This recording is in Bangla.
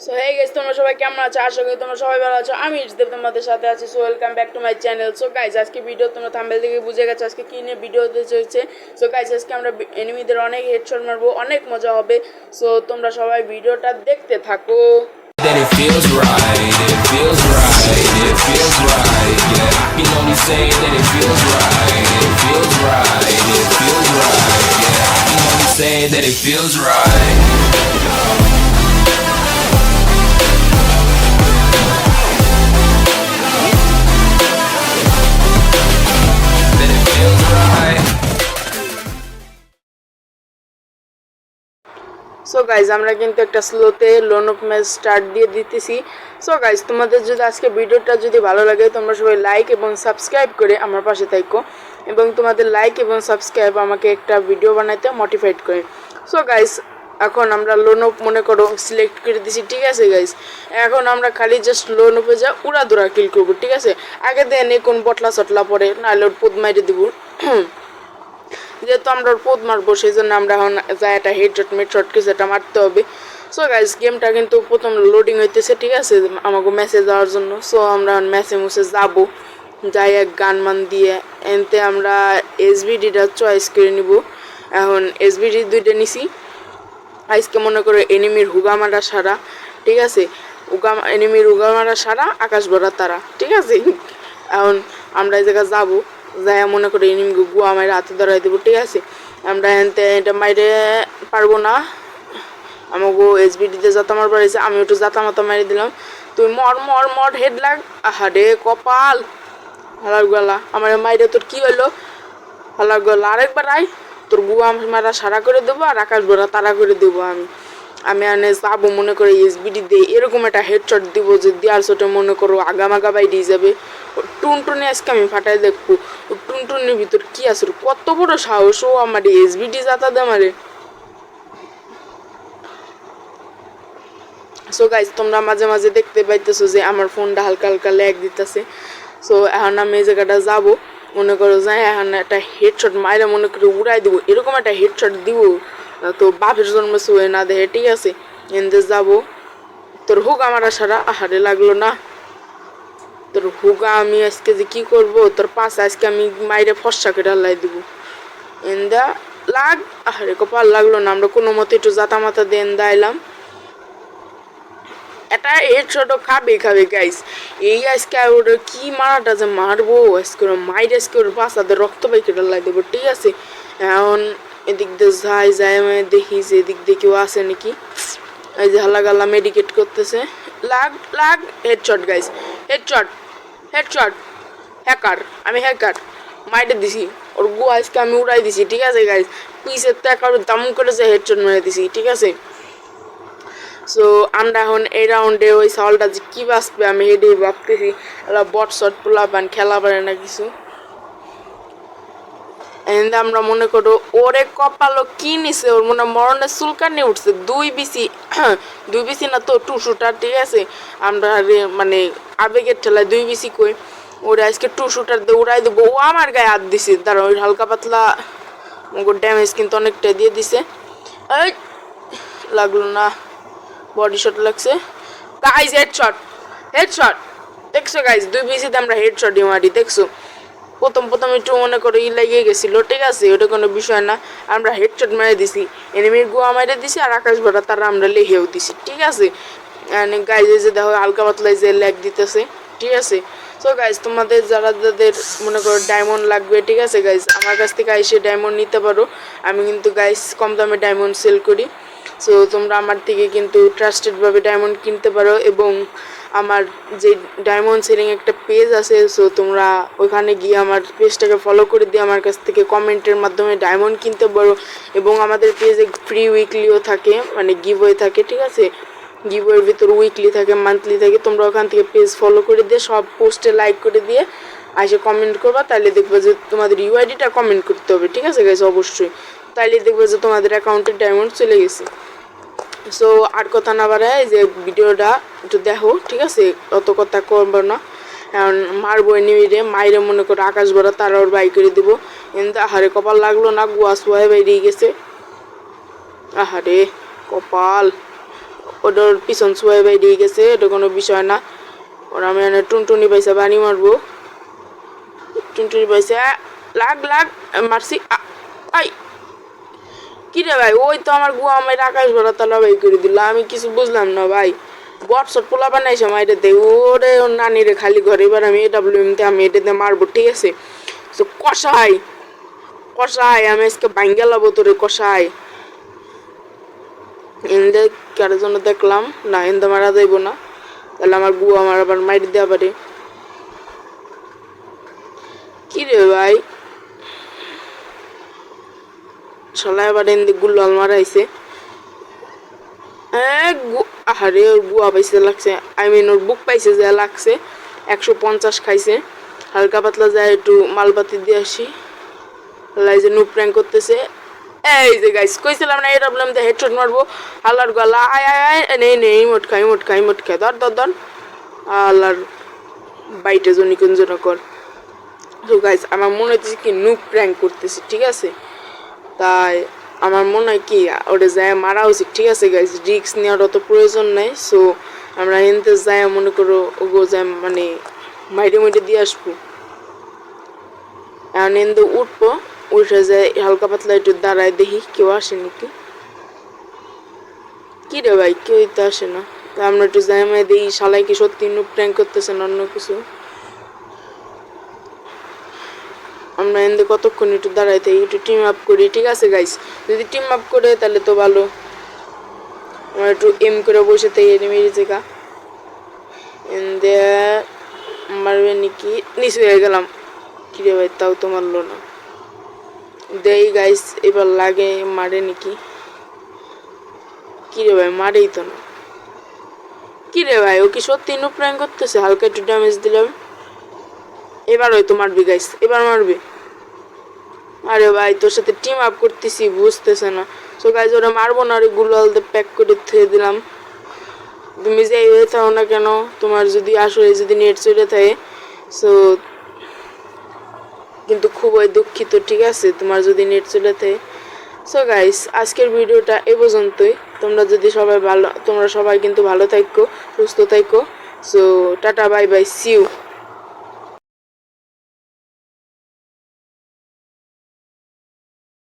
সো হে গাইস, তোমরা সবাই কেমন আছো? আশা করি তোমরা সবাই ভালো আছো। আমি ইসদেব তোমাদের সাথে আছি। So welcome back to my channel. So guys, আজকে ভিডিও তোমরা থাম্বনেল দেখে বুঝে গেছো আজকে কি নিয়ে ভিডিও হতে চলেছে। সো গাইস, আজকে আমরা এনিমিদের অনেক হেডশট মারবো, অনেক মজা হবে। সো তোমরা সবাই ভিডিওটা দেখতে থাকো। That it feels right, it feels right, it feels right, yeah. I can only say that it feels right, it feels right, it feels right, yeah. I can only say that it feels right. That it feels right. So guys, আমরা কিন্তু একটা স্লোতে লোন অফ ম্যাচ স্টার্ট দিয়ে দিতেছি। সো গাইজ, তোমাদের যদি আজকে ভিডিওটা যদি ভালো লাগে তোমরা সবাই লাইক এবং সাবস্ক্রাইব করে আমার পাশে থাকো, এবং তোমাদের লাইক এবং সাবস্ক্রাইব আমাকে একটা ভিডিও বানাইতে মোটিভেট করে। সো গাইজ, এখন আমরা লোন অফ মনে করো সিলেক্ট করে দিছি, ঠিক আছে গাইজ। এখন আমরা খালি জাস্ট লোন অফে যা উড়াধুরা কিল করবো, ঠিক আছে। আগে দেন কোন বটলা চটলা পরে নাহলে ওর পোদ মাইরে দেবো। যেহেতু আমরা ওর পোদ মারবো সেই জন্য আমরা এখন যা একটা হেডশট মেডশট কিছু একটা মারতে হবে। সো গাইজ, গেমটা কিন্তু প্রথম লোডিং হইতেছে, ঠিক আছে, আমাকে মেসেজ দেওয়ার জন্য। সো আমরা মেসে মুসে যাবো, যাই এক গান মান দিয়ে এনতে আমরা এসবিডিটা চয়েস করে নিব। এখন এসবিডি দুইটা নিছি। আজকে মনে করো এনিমির হুগামারা সারা, ঠিক আছে, এনিমির হুগামারা সারা আকাশ ভরা তারা, ঠিক আছে। এখন আমরা এই জায়গায় যাবো, যাই মনে করি এনিমিকে গুয়া মাইরে হাতে ধরাই দেবো, ঠিক আছে। আমরা এনতে এটা মাইরে পারবো না, আমাকে এসবিডিতে জাতা মার পারিছে, আমি একটু জাতা মাতা মারি দিলাম। তুই মর মর মর হেড লাগ, আহারে কপাল। হালার গলা আমার মাইরে তোর কি হইলো? হালার গলা আরেকবার আয়, তোর গুয়া মারা সারা করে দেবো আর আকাশ ভরা তারা করে দেবো। আমি আনে যাবো মনে করে এসবিডি দিয়ে এরকম একটা হেডশট দিব যে দেওয়ার শটে মনে করো আগামাগা বাইরে যাবে। টুনটুনি আজকে আমি ফাটাই দেখবো ও টুনটুনির ভিতর কি আছে, কত বড় সাহস ও আমার এসবিডি জাতা দে আমারে। সো গাইজ, তোমরা মাঝে মাঝে দেখতে পাইতেছো যে আমার ফোনটা হালকা হালকা ল্যাগ দিতেছে। সো এখন আমি এই জায়গাটা যাবো, মনে করো যাই এখন একটা হেডশট মাইরা মনে করে উড়াই দিব, এরকম একটা হেডশট দিব তো বাপের জন্ম শুয়ে না দেখে, ঠিক আছে। এনতে যাবো, তোর হুক আমার আসারা আহারে লাগলো না। তোর হুগা আমি আজকে যে কি করবো, তোর পাশে আজকে আমি মাইরে ফসা কেটে লাই দিব। এন্দা লাগ, আহারে কপাল লাগলো না। আমরা কোনো মতে একটু জাতা মাতা দিয়ে এন্দা এলাম, এটা হেডশট খাবে খাবে গাইস। এই আজকে ওর কি মারাটা যে মারবো আজকে, মাইর আজকে ওর পাশাতে রক্ত পাই কেটে লাই দেবো, ঠিক আছে। এখন এদিক দিয়ে যাই যাই আমি দেখি যে এদিক দিয়ে কেউ আসে নাকি। এই যে হালা গালা মেডিকেট করতেছে, লাগ লাগ headshot guys, headshot headshot. Hacker, আমি হ্যাকার মাইরে দিছি ওর গো আজকে আমি উড়াই দিছি, ঠিক আছে গাইস। পিসের তো একার দাম করেছে হেডশট মেরে দিছি, ঠিক আছে। সো আমরা এখন এই রাউন্ডে ওই সালটা যে কী বাঁচবে আমি এটাই ভাবতেছি। বট শট পোলা পান খেলা পারে না কিছু। আমরা মনে করো ওরে কপালো কি নিছে, ওর মনে মরণের চুলকানি উঠছে। দুই বিসি না তো টু শুটার, ঠিক আছে। আমরা মানে আবেগের ঠেলায় দুই বিসি কই ওরে আজকে টু শুটার দিয়ে উড়াই দেবো। ও আমার গায়ে হাত দিছে, তার ওই হালকা পাতলা ড্যামেজ কিন্তু অনেকটা দিয়ে দিছে। এই লাগলো না, বডি শট লাগছে গাইজ, হেডশট হেডশট। দেখছো গাইজ, দুই বিসিতে আমরা হেডশটই মারি, দেখছো। প্রথম একটু মনে করো ই লাগিয়ে গেছিলো, ঠিক আছে, ওটা কোনো বিষয় না। আমরা হেডশট মেরে দিছি, এনিমির গোয়া মেরে দিছি আর আকাশ ভরা তারা আমরা লেহেও দিছি, ঠিক আছে। গাইজ যে দেখো হালকা পাতলায় যে ল্যাগ দিতেছে, ঠিক আছে। সো গাইজ, তোমাদের যাদের মনে করো ডায়মন্ড লাগবে, ঠিক আছে গাইজ, আমার কাছ থেকে এসে ডায়মন্ড নিতে পারো। আমি কিন্তু গাইজ কম দামে ডায়মন্ড সেল করি। সো তোমরা আমার থেকে কিন্তু ট্রাস্টেডভাবে ডায়মন্ড কিনতে পারো, এবং আমার যে ডায়মন্ড সেলিং একটা পেজ আছে, সো তোমরা ওইখানে গিয়ে আমার পেজটাকে ফলো করে দিয়ে আমার কাছ থেকে কমেন্টের মাধ্যমে ডায়মন্ড কিনতে পারো। এবং আমাদের পেজে ফ্রি উইকলিও থাকে, মানে গিভওয়ে থাকে, ঠিক আছে। গিভওয়ের ভিতর উইকলি থাকে, মান্থলি থাকে। তোমরা ওখান থেকে পেজ ফলো করে দিয়ে সব পোস্টে লাইক করে দিয়ে এসে কমেন্ট করবা, তাহলে দেখবে যে তোমাদের ইউআইডিটা কমেন্ট করতে হবে, ঠিক আছে গাইস, অবশ্যই। তাইলে দেখবে যে তোমাদের অ্যাকাউন্টে ডায়মন্ড চলে গেছে। সো আর কথা না বাড়ায় যে ভিডিওটা একটু দেখো, ঠিক আছে, অত কথা করবো না। এখন মারবো এনিমিরে, মাইরে মনে করো আকাশ ভরা তারা ওর বাই করে দেবো। কিন্তু আহারে কপাল লাগলো না, গুয়া সুয়ায় বেরিয়ে গেছে, আহারে কপাল। ওটার পিছন ছুঁয়ে বাইরে গেছে, এটা কোনো বিষয় না। ওরা আমি এনে টুনটুনি পাইছে বাড়ি মারবো, টুনটুনি পাইছে লাগ লাগ মারছি। আই কি রে ভাই, ওই তো আমার গুয়া আমার আকাশ ভরা তালা ভাই করে দিল, আমি কিছু বুঝলাম না ভাই। বটসট পোলা বানাইছে মাইরে দে ওরে, ওর নানিরে খালি ঘরে। এবার আমি AWM-তে আমি এটাতে মারবো, ঠিক আছে? তো কষাই কষাই আমি আজকে ভাঙ্গে লাবো তোরে কষাই। এনদে কারোর জন্য দেখলাম না, এনদে মারা যাইব না, তাহলে আমার গুয়া আমার আবার মাইরে দেওয়া পারে। কি রে ভাই, শালা এবার এনদে গুল্লাল মারাইছে। আহারে ওর গুয়া পাইছে লাগছে, আই মিন ওর বুক পাইছে যা লাগছে। 150 খাইছে। হালকা পাতলা যায় একটু মালপাতি দিয়ে আসি। লাই যে নুপ প্র্যাঙ্ক করতেছে। এই যে গাইস কইছিলাম না AWM দিয়ে হেডশট মারবো। হালার গলা আয় আয় আয়, নেই নেই মোট খাই ধর ধর ধর। আল্লাহর বাইটে জনি কোন জন কর। তো গাইস আমার মনে হচ্ছে কি নুপ প্র্যাঙ্ক করতেছি, ঠিক আছে? তাই আমার মনে হয় কি ওটা যায় মারা উচিত, ঠিক আছে গাইস? রিক্স নেওয়ার অত প্রয়োজন নাই। সো আমরা এনতে যাই মনে করো ওগো যায় মানে মাইরে দিয়ে আসবো। এখন এনতে উঠবো, উঠে যায় হালকা পাতলা একটু দাঁড়ায় দেখি কেউ আসে নাকি। কি রে ভাই, কেউই তো আসে না। তা আমরা একটু যাই দেখি শালাই কি সত্যি নুপ প্র্যাঙ্ক করতেছেন অন্য কিছু। আমরা এনদে কতক্ষণ একটু দাঁড়াই থাকি, একটু টিম আপ করি, ঠিক আছে গাইস? যদি টিম আপ করে তাহলে তো ভালো। আমরা একটু এম করে বসে থাকি এনিমির জায়গা। এনদে মারবে নাকি, নিচে হয়ে গেলাম। কিরে ভাই, তাও তো মারলো না। দেই গাইস এবার লাগে মারে নাকি। কিরে ভাই, মারেই তো না। কিরে ভাই, ও কি সত্যি নো প্র্যাঙ্ক করতেছে? হালকা একটু ড্যামেজ দিলাম। এবার হয়তো মারবি গাইস, এবার মারবি। আরে ভাই তোর সাথে টিম আপ করতেছি বুঝতেছে না। সো গাইস ওরা মারবো না, আরে গুলাল দিয়ে প্যাক করে থুয়ে দিলাম। তুমি যে হয়ে থাও না কেন, তোমার যদি আসলে যদি নেট চলে থাকে, সো কিন্তু খুবই দুঃখিত, ঠিক আছে? তোমার যদি নেট চলে থাকে। সো গাইস আজকের ভিডিওটা এ পর্যন্তই। তোমরা সবাই কিন্তু ভালো থাকো, সুস্থ থাকো। So tata bye bye, see you.